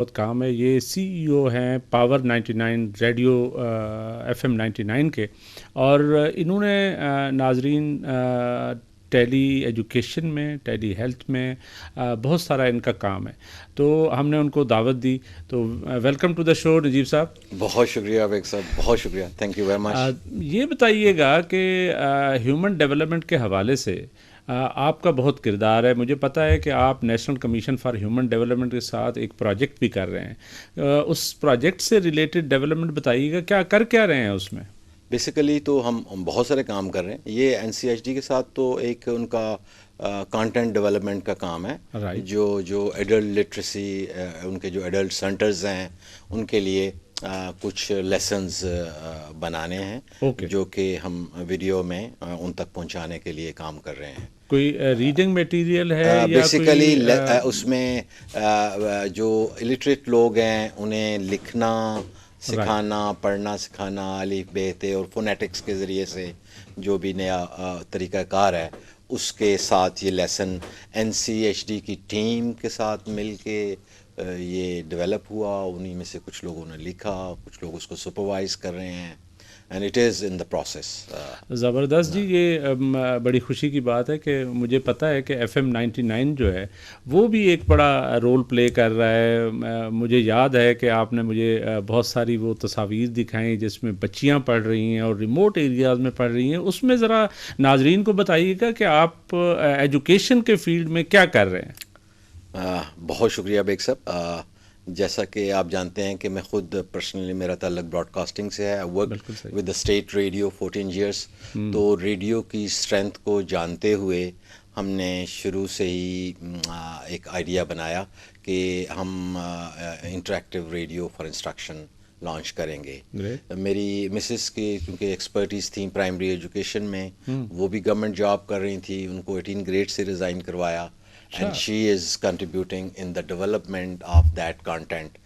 بہت کام ہے. یہ سی ای او ہیں پاور 99 ریڈیو FM 99 کے, اور انہوں نے ناظرین ٹیلی ایجوکیشن میں, ٹیلی ہیلتھ میں بہت سارا ان کا کام ہے, تو ہم نے ان کو دعوت دی. تو ویلکم ٹو دا شو نجیب صاحب. بہت شکریہ عابد صاحب, بہت شکریہ, تھینک یو ویری مچ. یہ بتائیے گا کہ ہیومن ڈیولپمنٹ کے حوالے سے آپ کا بہت کردار ہے. مجھے پتہ ہے کہ آپ national commission for human development کے ساتھ ایک پروجیکٹ بھی کر رہے ہیں. اس پروجیکٹ سے ریلیٹڈ ڈیولپمنٹ بتائیے گا, کیا رہے ہیں اس میں؟ بیسیکلی تو ہم بہت سارے کام کر رہے ہیں. یہ NCHD کے ساتھ تو ایک ان کا کانٹینٹ ڈیولپمنٹ کا کام ہے, جو ایڈلٹ لٹریسی, ان کے جو ایڈلٹ سینٹرز ہیں ان کے لیے کچھ لیسنز بنانے ہیں, جو کہ ہم ویڈیو میں ان تک پہنچانے کے لیے کام کر رہے ہیں. کوئی ریڈنگ میٹیریل ہے بیسیکلی اس میں جو الٹریٹ لوگ ہیں انہیں لکھنا سکھانا, پڑھنا سکھانا, الف بے تے اور فونیٹکس کے ذریعے سے جو بھی نیا طریقہ کار ہے اس کے ساتھ یہ لیسن NCHD کی ٹیم کے ساتھ مل کے یہ ڈیولپ ہوا. انہی میں سے کچھ لوگوں نے لکھا, کچھ لوگ اس کو سپروائز کر رہے ہیں, and it is in the process. زبردست جی. یہ بڑی خوشی کی بات ہے کہ مجھے پتہ ہے کہ FM 99 جو ہے وہ بھی ایک بڑا رول پلے کر رہا ہے. مجھے یاد ہے کہ آپ نے مجھے بہت ساری وہ تصاویر دکھائیں جس میں بچیاں پڑھ رہی ہیں اور ریموٹ ایریاز میں پڑھ رہی ہیں. اس میں ذرا ناظرین کو بتائیے گا کہ آپ ایجوکیشن کے فیلڈ میں کیا کر رہے ہیں. بہت شکریہ بیگ صاحب. جیسا کہ آپ جانتے ہیں کہ میں خود پرسنلی میرا تعلق براڈ کاسٹنگ سے ہے. Work with the state radio 14 years. تو ریڈیو کی اسٹرینتھ کو جانتے ہوئے ہم نے شروع سے ہی ایک آئیڈیا بنایا کہ ہم interactive radio for instruction launch کریں گے. میری مسز کی کیونکہ ایکسپرٹیز تھیں پرائمری ایجوکیشن میں, وہ بھی گورنمنٹ جاب کر رہی تھیں, ان کو 18 گریڈ سے ریزائن کروایا, and she is contributing in the development of that content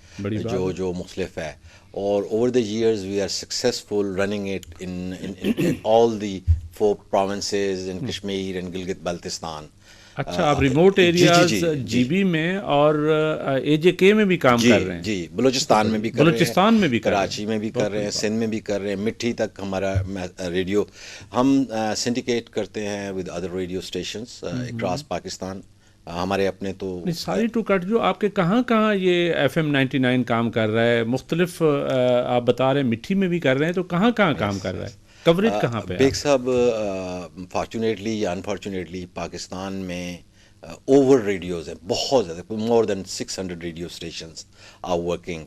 جو مختلف ہے. اور over the years we are successful running it in all the 4 provinces in Kashmir and Gilgit Baltistan. اچھا, آپ ریموٹ ایریاز GB میں اور AJK میں بھی کام کر رہے ہیں؟ جی, بلوچستان میں بھی کر رہے ہیں, بلوچستان میں بھی, کراچی میں بھی کر رہے ہیں, سندھ میں بھی کر رہے ہیں, مٹھی تک ہمارا ریڈیو ہم سنڈیکیٹ کرتے ہیں with other radio stations across Pakistan. ہمارے اپنے تو ساری ٹو کٹ جو آپ کے کہاں یہ FM 99 کام کر رہا ہے, مختلف آپ بتا رہے ہیں مٹھی میں بھی کر رہے ہیں, تو کہاں کام کر رہا ہے, کوریج کہاں پہ؟ بیگ صاحب فارچونیٹلی یا انفارچونیٹلی پاکستان میں اوور ریڈیوز ہیں, بہت زیادہ, مور دین 600 ریڈیو اسٹیشنز آر ورکنگ.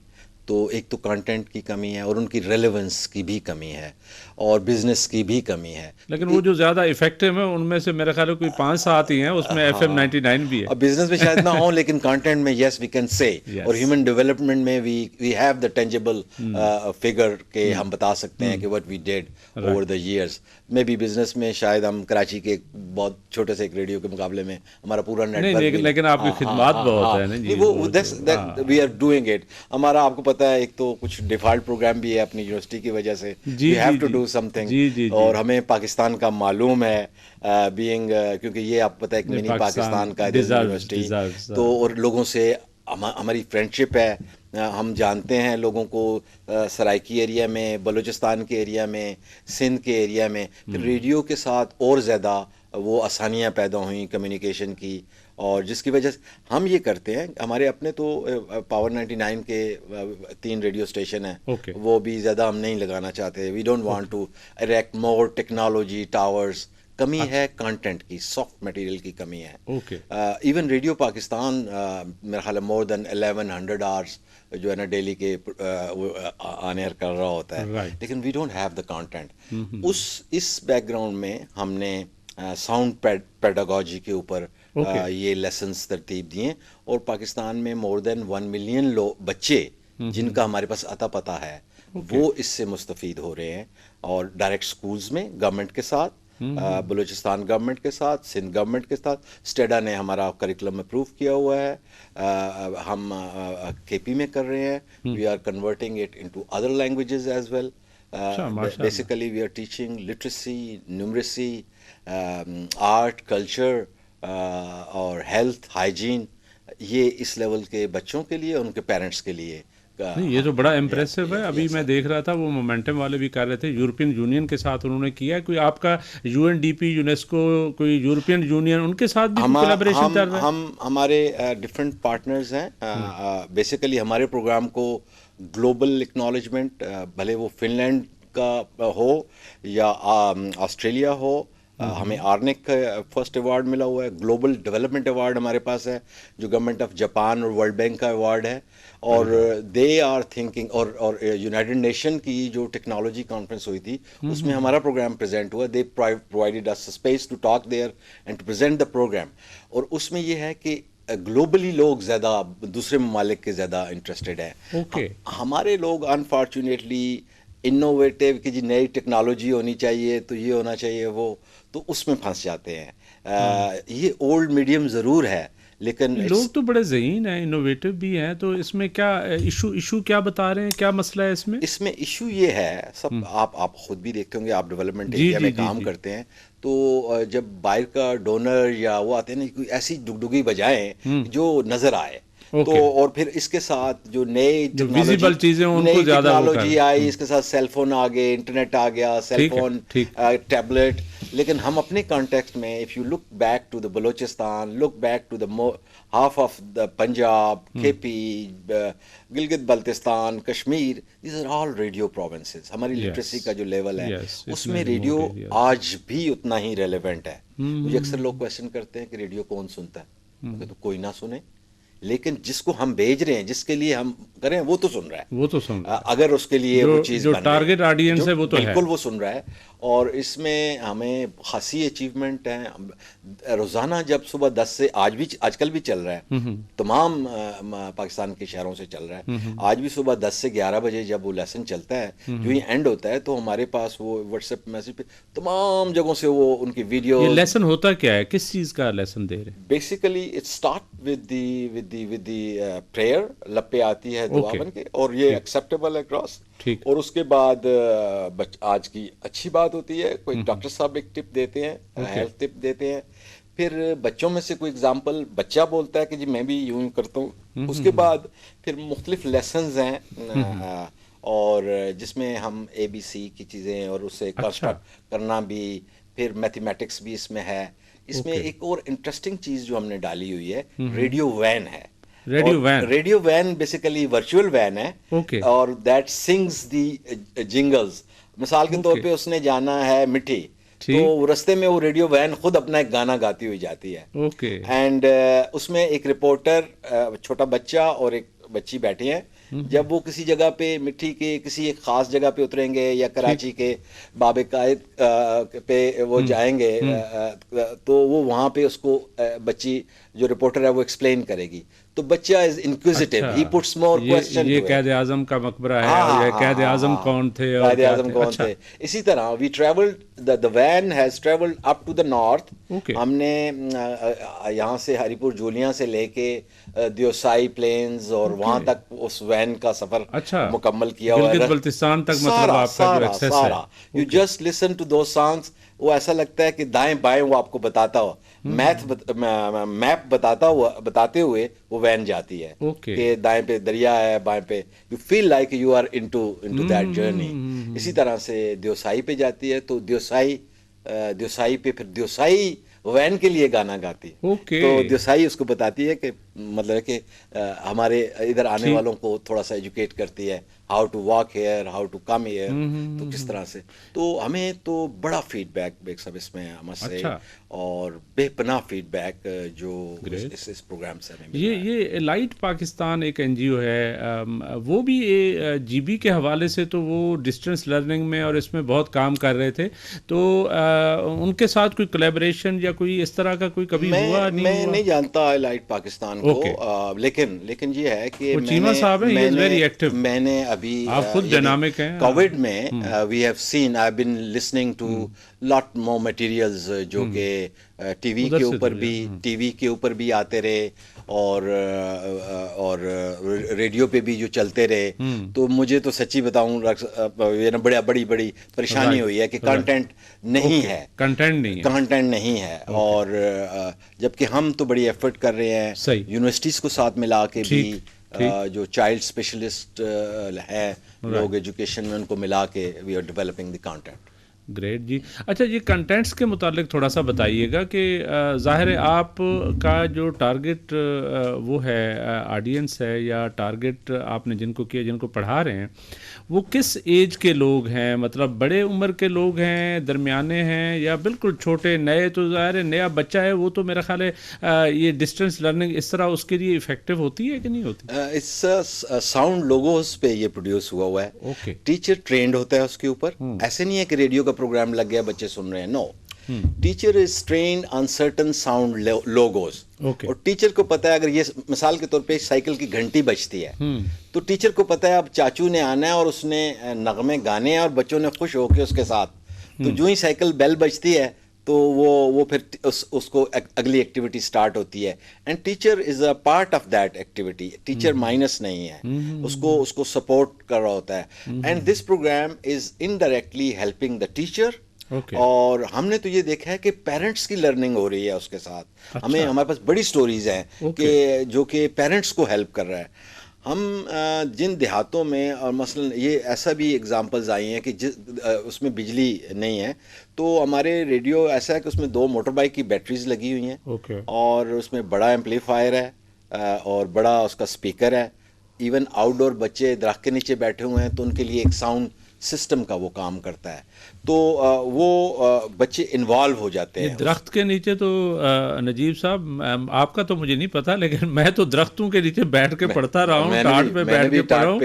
تو ایک تو کانٹینٹ کی کمی ہے اور ان کی ریلیونس کی بھی کمی ہے اور بزنس کی بھی کمی ہے. لیکن وہ جو زیادہ افیکٹو ہیں ان میں سے میرا خیال ہے کوئی 5-7 ہی ہیں, اس میں FM 99 بھی ہے. اب بزنس میں شاید نہ ہوں لیکن کانٹینٹ میں یس وی کین سے, اور ہیومن ڈیولپمنٹ میں we have the tangible figure کہ ہم بتا سکتے ہیں کہ what we did over the years. میں بھی بزنس میں شاید ہم کراچی کے بہت چھوٹے سے ایک ریڈیو کے مقابلے میں ہمارا پورا نیٹ ورک, لیکن آپ کی خدمات بہت ہیں نا جی, وہ وی آر ڈوئنگ اٹ. ہمارا آپ کو پتہ ہے ایک تو کچھ ڈیفالٹ پروگرام بھی ہے اپنی یونیورسٹی کی وجہ سے, وی ہیو ٹو ڈو سم تھنگ. اور ہمیں پاکستان کا معلوم ہے بینگ, کیونکہ یہ آپ پتہ ہے ایک منی پاکستان کا یونیورسٹی, تو اور لوگوں سے ہماری فرینڈشپ ہے. ہم جانتے ہیں لوگوں کو سرائکی ایریا میں, بلوچستان کے ایریا میں, سندھ کے ایریا میں. پھر ریڈیو کے ساتھ اور زیادہ وہ آسانیاں پیدا ہوئیں کمیونیکیشن کی, اور جس کی وجہ سے ہم یہ کرتے ہیں. ہمارے اپنے تو پاور 99 کے 3 ریڈیو اسٹیشن ہیں, وہ بھی زیادہ ہم نہیں لگانا چاہتے. We don't want to erect more technology towers. کمی ہے کانٹینٹ کی, سافٹ مٹیریل کی کمی ہے. ایون ریڈیو پاکستان میرا خیال ہے مور دین 1100 آورس جو ہے نا ڈیلی کے آن ایئر کر رہا ہوتا ہے, لیکن we don't have the content. اس بیک گراؤنڈ میں ہم نے ساؤنڈ پیڈاگوجی کے اوپر یہ لیسنس ترتیب دیے, اور پاکستان میں مور دین 1 ملین بچے جن کا ہمارے پاس اتا پتہ ہے وہ اس سے مستفید ہو رہے ہیں. اور ڈائریکٹ سکولز میں گورنمنٹ کے ساتھ, بلوچستان گورنمنٹ کے ساتھ, سندھ گورنمنٹ کے ساتھ, اسٹیڈا نے ہمارا کریکولم اپروو کیا ہوا ہے. ہم KP میں کر رہے ہیں. We are converting it into other languages as well. Basically we are teaching literacy, numeracy, art, culture اور ہیلتھ, ہائیجین, یہ اس لیول کے بچوں کے لیے، ان کے پیرنٹس کے لیے. نہیں یہ تو بڑا امپریسو ہے. ابھی میں دیکھ رہا تھا وہ مومنٹم والے بھی کر رہے تھے، یورپین یونین کے ساتھ انہوں نے کیا. کوئی آپ کا UNDP، یونیسکو، کوئی یورپین یونین، ان کے ساتھ بھی کولیبریشن چل رہا ہے؟ ہمارے ڈفرینٹ پارٹنرز ہیں. بیسیکلی ہمارے پروگرام کو گلوبل اکنالجمنٹ، بھلے وہ فن لینڈ کا ہو یا آسٹریلیا ہو، ہمیں آرنیک کا فرسٹ ایوارڈ ملا ہوا ہے. گلوبل ڈیولپمنٹ ایوارڈ ہمارے پاس ہے جو گورنمنٹ آف جاپان اور ورلڈ بینک کا ایوارڈ ہے. اور دے آر تھنکنگ، اور یونائٹڈ نیشن کی جو ٹیکنالوجی کانفرنس ہوئی تھی اس میں ہمارا پروگرام پریزنٹ ہوا. They provided us space to talk there and to present the program. اور اس میں یہ ہے کہ گلوبلی لوگ زیادہ دوسرے ممالک کے زیادہ انٹرسٹڈ ہیں. ہمارے لوگ انفارچونیٹلی انوویٹیو کہ جی نئی ٹیکنالوجی ہونی چاہیے تو یہ ہونا چاہیے وہ، تو اس میں پھنس جاتے ہیں. یہ اولڈ میڈیم ضرور ہے لیکن لوگ تو بڑے ذہین ہیں، انوویٹو بھی ہیں. تو اس میں کیا ایشو کیا بتا رہے ہیں، کیا مسئلہ ہے اس میں؟ اس میں ایشو یہ ہے، سب آپ خود بھی دیکھتے ہوں گے، آپ ڈیولپمنٹ ایریا میں کام کرتے ہیں تو جب باہر کا ڈونر یا وہ آتے ہیں نا، کوئی ایسی ڈگڈگی بجائیں جو نظر آئے. تو اور پھر اس کے ساتھ جو نئی ٹیکنالوجی آئی، اس کے ساتھ سیل فون آ گئے، انٹرنیٹ آ گیا، سیل فون، ٹیبلٹ. لیکن ہم اپنے کانٹیکسٹ میں if you look back to the Balochistan, look back to the half of the Punjab, KP، Gilgit Baltistan, Kashmir, these are all radio provinces. ہماری لٹریسی کا جو لیول ہے اس میں ریڈیو آج بھی اتنا ہی ریلیونٹ ہے. مجھے اکثر لوگ کوشچن کرتے ہیں کہ ریڈیو کون سنتا ہے؟ تو کوئی نہ سنے، لیکن جس کو ہم بھیج رہے ہیں، جس کے لیے ہم کریں، وہ تو سن رہا ہے. اگر اس کے لیے وہ چیز جو ٹارگٹ آڈینس ہے وہ تو بالکل وہ سن رہا ہے. اور اس میں ہمیں خاصی اچیومنٹ ہیں. روزانہ جب صبح 10 سے آج کل بھی چل رہا ہے، تمام پاکستان کے شہروں سے چل رہا ہے. آج بھی صبح 10 سے 11 بجے جب وہ لیسن چلتا ہے، جو ہی اینڈ ہوتا ہے، تو ہمارے پاس وہ واٹس ایپ میسج پہ تمام جگہوں سے وہ ان کی ویڈیو. یہ لیسن ہوتا کیا ہے، کس چیز کا لیسن دے رہے ہیں؟ Basically it start with the prayer, لب پہ آتی ہے دعا بن کے، اور یہ ایکسیپٹیبل ہے کراس. اور اس کے بعد آج کی اچھی بات ہوتی ہے، کوئی ڈاکٹر صاحب ایک ٹپ دیتے ہیں، ہیلتھ ٹپ دیتے ہیں. پھر بچوں میں سے کوئی اگزامپل بچہ بولتا ہے کہ جی میں بھی یوں کرتا ہوں. اس کے بعد پھر مختلف لیسنز ہیں، اور جس میں ہم ABC کی چیزیں اور اسے کنسٹرکٹ کرنا بھی، پھر میتھمیٹکس بھی اس میں ہے. اس میں ایک اور انٹرسٹنگ چیز جو ہم نے ڈالی ہوئی ہے، ریڈیو وین ہے. Radio when basically virtual when ہے، اور دیٹ سنگز دی جنگلز. مثال کے طور پہ اس نے جانا ہے مٹھی، تو رستے میں وہ ریڈیو وین خود اپنا ایک گانا گاتی ہوئی جاتی ہے. اینڈ اس میں ایک رپورٹر، چھوٹا بچہ اور ایک بچی بیٹھے ہیں. جب وہ کسی جگہ پہ مٹھی کے کسی ایک خاص جگہ پہ اتریں گے، یا کراچی کے باب قائد پہ وہ جائیں گے، تو وہ وہاں پہ اس کو بچی جو رپورٹر ہے وہ ایکسپلین کرے گی. تو بچہ از انکوزیٹو، ہی پٹس مور کوسچن. یہ قائد اعظم کا مقبرہ ہے، یہ قائد اعظم کون تھے، قائد اعظم کون تھے. اسی طرح وی travelled, the van has traveled up to the north. ہم نے یہاں سے ہری پور جولیاں سے لے کے دیوسائی پلینز اور وہاں تک اس وین کا سفر مکمل کیا ہوا ہے. گلگت بلتستان تک مطلب آپ کا جو ایکسیس ہے. You just listen to those songs. وہ ایسا لگتا ہے کہ دائیں بائیں وہ آپ کو بتاتا ہوا، میپ بتاتے ہوئے وہ وین جاتی ہے کہ دائیں پہ دریا ہے، بائیں پہ. You feel like you are into that journey. اسی طرح سے دیوسائی پہ جاتی ہے، تو دیوسائی پہ پھر دیوسائی وین کے لیے گانا گاتی. تو دیوسائی اس کو بتاتی ہے کہ مطلب کہ ہمارے ادھر آنے والوں کو تھوڑا سا ایجوکیٹ کرتی ہے، how to walk here, how to come here, تو کس طرح سے. تو ہمیں تو بڑا فیڈ بیک سب اس میں ہم سے، اور بے پناہ فیڈ بیک جو اس پروگرام سے ہمیں. یہ لائٹ پاکستان ایک NGO ہے، وہ بھی GB کے حوالے سے تو وہ ڈسٹینس لرننگ میں اور اس میں بہت کام کر رہے تھے. تو ان کے ساتھ کوئی کولیبریشن یا کوئی اس طرح کا کوئی کبھی ہوا؟ میں نہیں جانتا لائٹ پاکستان کو، لیکن یہ ہے کہ میں نے ابھی کووڈ میں we have seen, I been listening to lot more materials جو کہ ٹی وی کے اوپر بھی آتے رہے، اور ریڈیو پہ بھی جو چلتے رہے تو مجھے تو سچی بتاؤں بڑی پریشانی ہوئی ہے کہ کنٹینٹ نہیں ہے، کنٹینٹ نہیں ہے. اور جبکہ ہم تو بڑی ایفرٹ کر رہے ہیں یونیورسٹیز کو ساتھ ملا کے بھی، جو چائلڈ اسپیشلسٹ ہیں لوگ ایجوکیشن میں، ان کو ملا کے we are developing the content. Great ji. اچھا یہ کنٹینٹس کے متعلق تھوڑا سا بتائیے گا کہ ظاہر ہے آپ کا جو ٹارگٹ وہ ہے آڈینس ہے، یا ٹارگٹ آپ نے جن کو کیا، جن کو پڑھا رہے ہیں، وہ کس ایج کے لوگ ہیں؟ مطلب بڑے عمر کے لوگ ہیں، درمیانے ہیں، یا بالکل چھوٹے نئے؟ تو ظاہر ہے نیا بچہ ہے وہ تو میرا خیال ہے یہ ڈسٹینس لرننگ اس طرح اس کے لیے افیکٹو ہوتی ہے کہ نہیں ہوتی؟ اس ساؤنڈ لوگوز پہ یہ پروڈیوس ہوا ہے. اوکے. ٹیچر ٹرینڈ ہوتا ہے اس کے اوپر. ایسے نہیں ہے کہ ریڈیو کا پروگرام لگ گیا بچے سن رہے ہیں. No, teacher is trained on certain sound logos. اور ٹیچر کو پتا ہے اگر یہ مثال کے طور پہ سائیکل کی گھنٹی بجتی ہے تو ٹیچر کو پتا ہے اب چاچو نے آنا ہے اور اس نے نغمے گانے ہیں اور بچوں نے خوش ہو کے اس کے ساتھ. تو جو ہی سائیکل بیل بجتی ہے تو وہ پھر اس کو اگلی ایکٹیویٹی سٹارٹ ہوتی ہے. And teacher is a part of that activity. Teacher minus نہیں ہے، اس کو سپورٹ کر رہا ہوتا ہے. And this programme is indirectly helping the teacher. اور ہم نے تو یہ دیکھا ہے کہ پیرنٹس کی لرننگ ہو رہی ہے اس کے ساتھ. ہمارے پاس بڑی سٹوریز ہیں کہ جو کہ پیرنٹس کو ہیلپ کر رہا ہے. ہم جن دیہاتوں میں، اور مثلا یہ ایسا بھی اگزامپلز آئی ہیں کہ اس میں بجلی نہیں ہے تو ہمارے ریڈیو ایسا ہے کہ اس میں 2 موٹر بائک کی بیٹریز لگی ہوئی ہیں، اور اس میں بڑا ایمپلیفائر ہے اور بڑا اس کا اسپیکر ہے. ایون آؤٹ ڈور بچے درخت کے نیچے بیٹھے ہوئے ہیں تو ان کے لیے ایک ساؤنڈ سسٹم کا وہ کام کرتا ہے. تو وہ بچے انوالو ہو جاتے ہیں. درخت کے نیچے تو نجیب صاحب آپ کا تو مجھے نہیں پتا، لیکن میں تو درختوں کے نیچے بیٹھ کے پڑھتا رہا ہوں، ٹاٹ پہ بیٹھ کے پڑھا ہوں.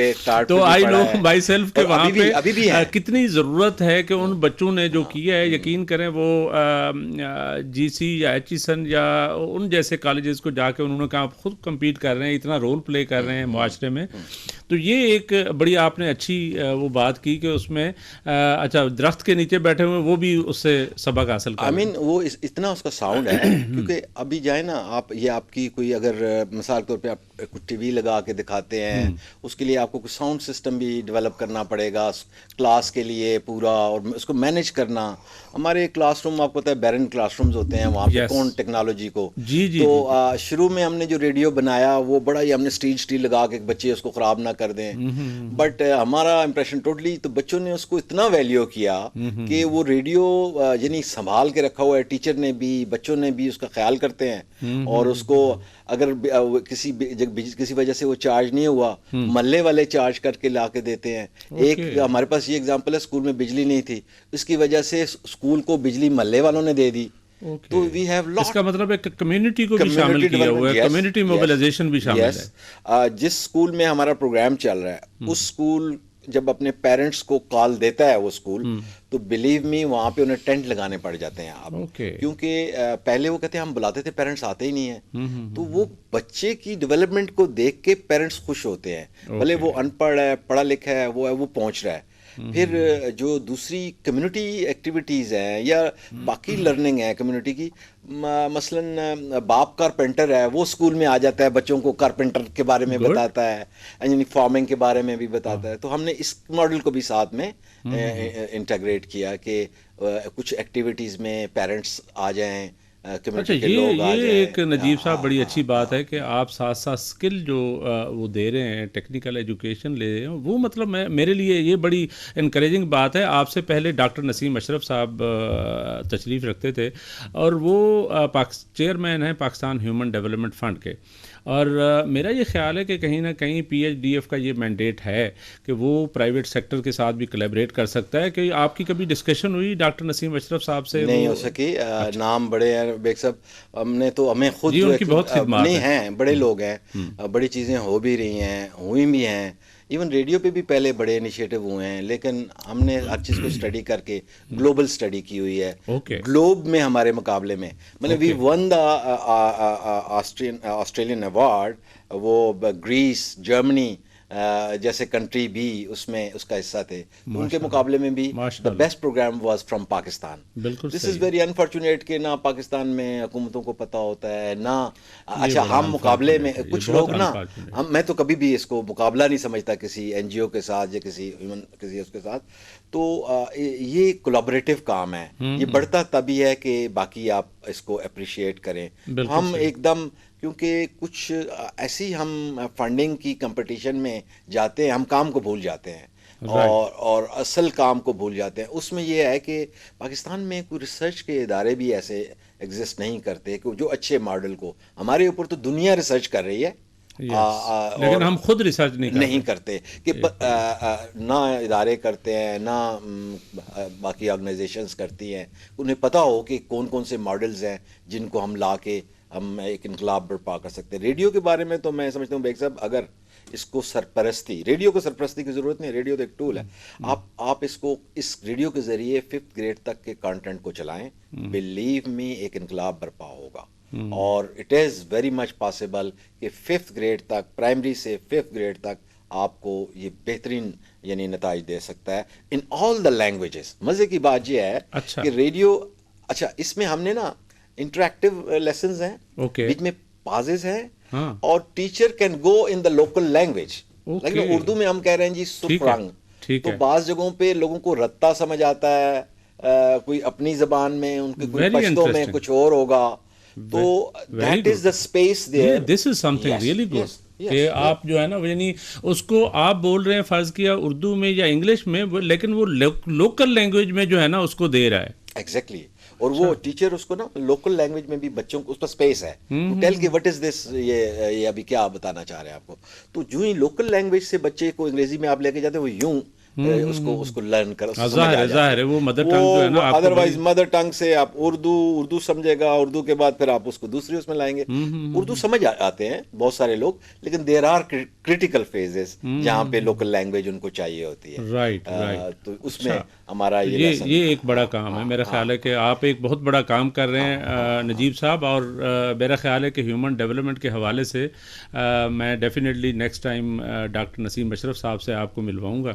تو آئی نو بائی سیلف کہ وہاں پہ کتنی ضرورت ہے کہ ان بچوں نے جو کیا ہے، یقین کریں وہ جی سی یا ایچیسن یا ان جیسے کالجز کو جا کے انہوں نے کہا خود کمپیٹ کر رہے ہیں، اتنا رول پلے کر رہے ہیں معاشرے میں. تو یہ ایک بڑی آپ نے اچھی وہ بات کی کہ اس میں اچھا درخت کے نیچے بیٹھے ہوئے وہ بھی اس سے سبق حاصل کریں. I mean وہ اتنا اس کا ساؤنڈ ہے کیونکہ ابھی جائے نا آپ، یہ آپ کی کوئی اگر مثال کے طور پہ آپ کچھ ٹی وی لگا کے دکھاتے ہیں، اس کے لیے آپ کو کچھ ساؤنڈ سسٹم بھی ڈیولپ کرنا پڑے گا کلاس کے لیے پورا، اور اس کو مینیج کرنا. ہمارے کلاس روم آپ کو پتہ ہے بیرن کلاس رومز ہوتے ہیں، وہاں پہ کون ٹیکنالوجی کو. تو شروع میں ہم نے جو ریڈیو بنایا وہ بڑا ہی ہم نے اسٹیل لگا کے بچے اس کو خراب نہ کر دیں. بٹ ہمارا امپریشن ٹوٹلی، تو بچوں نے اس کو اتنا ویلیو کیا کہ وہ ریڈیو یعنی سنبھال کے رکھا ہوا ہے. ٹیچر نے بھی، بچوں نے بھی اس کا خیال کرتے ہیں، اور اس کو اگر کسی وجہ سے وہ چارج نہیں ہوا، محلے والے چارج کر کے لا کے دیتے ہیں. ایک ہمارے پاس یہ ایگزامپل ہے، اسکول میں بجلی نہیں تھی، اس کی وجہ سے اسکول کو بجلی محلے والوں نے دے دی. تو وی ہیو لاٹ. اس کا مطلب ہے کہ کمیونٹی کو بھی شامل کیا ہوا ہے، کمیونٹی موبلائزیشن بھی شامل ہے. جس اسکول میں ہمارا پروگرام چل رہا ہے اس اسکول جب اپنے پیرنٹس کو کال دیتا ہے وہ اسکول، تو بلیو می وہاں پہ انہیں ٹینٹ لگانے پڑ جاتے ہیں آپ. کیونکہ پہلے وہ کہتے ہیں ہم بلاتے تھے پیرنٹس آتے ہی نہیں ہیں. تو وہ بچے کی ڈیولپمنٹ کو دیکھ کے پیرنٹس خوش ہوتے ہیں، بھلے وہ ان پڑھ ہے، پڑھا لکھا ہے، وہ پہنچ رہا ہے. پھر جو دوسری کمیونٹی ایکٹیویٹیز ہیں یا باقی لرننگ ہے کمیونٹی کی، مثلا باپ کارپینٹر ہے، وہ اسکول میں آ جاتا ہے، بچوں کو کارپینٹر کے بارے میں بتاتا ہے، یعنی فارمنگ کے بارے میں بھی بتاتا ہے. تو ہم نے اس ماڈل کو بھی ساتھ میں انٹیگریٹ کیا کہ کچھ ایکٹیویٹیز میں پیرنٹس آ جائیں. اچھا یہ ایک نجیب صاحب بڑی اچھی بات ہے کہ آپ ساتھ ساتھ اسکل جو وہ دے رہے ہیں، ٹیکنیکل ایجوکیشن لے رہے ہیں. وہ مطلب میرے لیے یہ بڑی انکریجنگ بات ہے. آپ سے پہلے ڈاکٹر نسیم اشرف صاحب تشریف رکھتے تھے، اور وہ چیئرمین ہیں پاکستان ہیومن ڈیولپمنٹ فنڈ کے. اور میرا یہ خیال ہے کہ کہیں نہ کہیں پی ایچ ڈی ایف کا یہ مینڈیٹ ہے کہ وہ پرائیویٹ سیکٹر کے ساتھ بھی کولیبریٹ کر سکتا ہے. کہ آپ کی کبھی ڈسکشن ہوئی ڈاکٹر نسیم اشرف صاحب سے؟ نہیں ہو سکی. نام بڑے ہیں بیگ صاحب، ہم نے تو ہمیں خود ان کی بہت خدمات ہیں، بڑے لوگ ہیں، بڑی چیزیں ہو بھی رہی ہیں، ہوئی بھی ہیں. ایون ریڈیو پہ بھی پہلے بڑے انیشیٹو ہوئے ہیں، لیکن ہم نے ہر چیز کو اسٹڈی کر کے گلوبل اسٹڈی کی ہوئی ہے. گلوب میں ہمارے مقابلے میں مطلب وی ون دا آسٹریلین ایوارڈ، وہ گریس، جرمنی، جیسے کنٹری بھی اس میں اس کا حصہ تھے، ان کے مقابلے میں بھی the best programme was from Pakistan. This is very unfortunate کہ نہ پاکستان میں حکومتوں کو پتہ ہوتا ہے نہ. اچھا ہم مقابلے میں کچھ لوگ نا، میں تو کبھی بھی اس کو مقابلہ نہیں سمجھتا کسی این جی او کے ساتھ یا کسی اس کے ساتھ. تو یہ کولابریٹو کام ہے، یہ بڑھتا تبھی ہے کہ باقی آپ اس کو اپریشیٹ کریں. ہم ایک دم کیونکہ کچھ ایسی ہم فنڈنگ کی کمپٹیشن میں جاتے ہیں، ہم کام کو بھول جاتے ہیں اور اصل کام کو بھول جاتے ہیں. اس میں یہ ہے کہ پاکستان میں کوئی ریسرچ کے ادارے بھی ایسے ایگزسٹ نہیں کرتے کہ جو اچھے ماڈل کو، ہمارے اوپر تو دنیا ریسرچ کر رہی ہے لیکن ہم خود ریسرچ نہیں کرتے کہ نہ ادارے کرتے ہیں نہ باقی آرگنائزیشنز کرتی ہیں. انہیں پتہ ہو کہ کون کون سے ماڈلز ہیں جن کو ہم لا کے ہم ایک انقلاب برپا کر سکتے ہیں. ریڈیو کے بارے میں تو میں سمجھتا ہوں بیگ صاحب، اگر اس کو سرپرستی، ریڈیو کو سرپرستی کی ضرورت نہیں، ریڈیو تو ایک ٹول ہے. آپ اس کو اس ریڈیو کے ذریعے 5th گریڈ تک کے کانٹینٹ کو چلائیں، بلیو می ایک انقلاب برپا ہوگا. اور it is very much possible کہ 5th گریڈ تک، پرائمری سے 5th گریڈ تک آپ کو یہ بہترین یعنی نتائج دے سکتا ہے ان آل دا لینگویجز. مزے کی بات یہ ہے کہ ریڈیو، اچھا اس میں ہم نے نا انٹریکٹیو لیسنز ہیں، بیچ میں پازز ہیں، اور teacher can go in the local language. لیکن اردو میں ہم کہہ رہے ہیں جی سپرنگ، تو بعض جگہوں پہ لوگوں کو رتہ سمجھ آتا ہے، کوئی اپنی زبان میں، ان کے کوئی پشتوں میں کچھ اور ہوگا. تو that is the space there. This is something really good کہ آپ جو ہے نا یعنی اس کو آپ بول رہے ہیں فرض کیا اردو میں یا انگلش میں، لیکن وہ لوکل لینگویج میں جو ہے نا اس کو دے رہا ہے. ایگزیکٹلی. اور وہ ٹیچر اس کو نا لوکل لینگویج میں بھی بچوں کو، اس پر اسپیس ہے ٹیل کہ وٹ از دس، یہ ابھی کیا بتانا چاہ رہے ہیں آپ کو. تو جو ہی لوکل لینگویج سے بچے کو انگریزی میں آپ لے کے جاتے ہیں، وہ یوں اس کو لرن کر، ظاہر ہے وہ مدر ٹنگ جو ہے نا، ادروائز مدر ٹنگ سے آپ اردو سمجھے گا، اردو کے بعد پھر آپ اس کو دوسری اس میں لائیں گے. اردو سمجھ آتے ہیں بہت سارے لوگ، لیکن دیر آر کریٹیکل فیزز جہاں پہ لوکل لینگویج ان کو چاہیے ہوتی ہے. رائٹ. تو اس میں ہمارا یہ ایک بڑا کام ہے. میرا خیال ہے کہ آپ ایک بہت بڑا کام کر رہے ہیں نجیب صاحب، اور میرا خیال ہے کہ ہیومن ڈیولپمنٹ کے حوالے سے میں ڈیفینیٹلی نیکسٹ ٹائم ڈاکٹر نسیم اشرف صاحب سے آپ کو ملواؤں گا.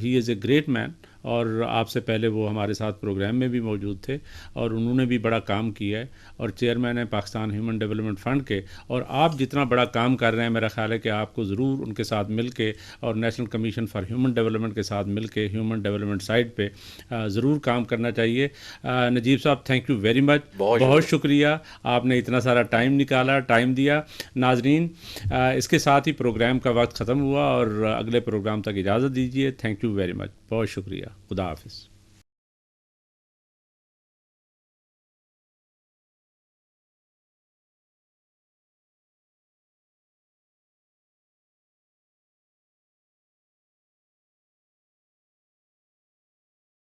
ہی از اے گریٹ مین، اور آپ سے پہلے وہ ہمارے ساتھ پروگرام میں بھی موجود تھے اور انہوں نے بھی بڑا کام کیا ہے، اور چیئرمین ہیں پاکستان ہیومن ڈیولپمنٹ فنڈ کے. اور آپ جتنا بڑا کام کر رہے ہیں، میرا خیال ہے کہ آپ کو ضرور ان کے ساتھ مل کے اور national commission for human development کے ساتھ مل کے ہیومن ڈیولپمنٹ سائٹ پہ ضرور کام کرنا چاہیے. نجیب صاحب تھینک یو ویری مچ، بہت شکریہ، آپ نے اتنا سارا ٹائم نکالا، ٹائم دیا. ناظرین اس کے ساتھ ہی پروگرام کا وقت ختم ہوا، اور اگلے پروگرام تک اجازت دیجیے. تھینک یو ویری مچ، بہت شکریہ. خدا حافظ.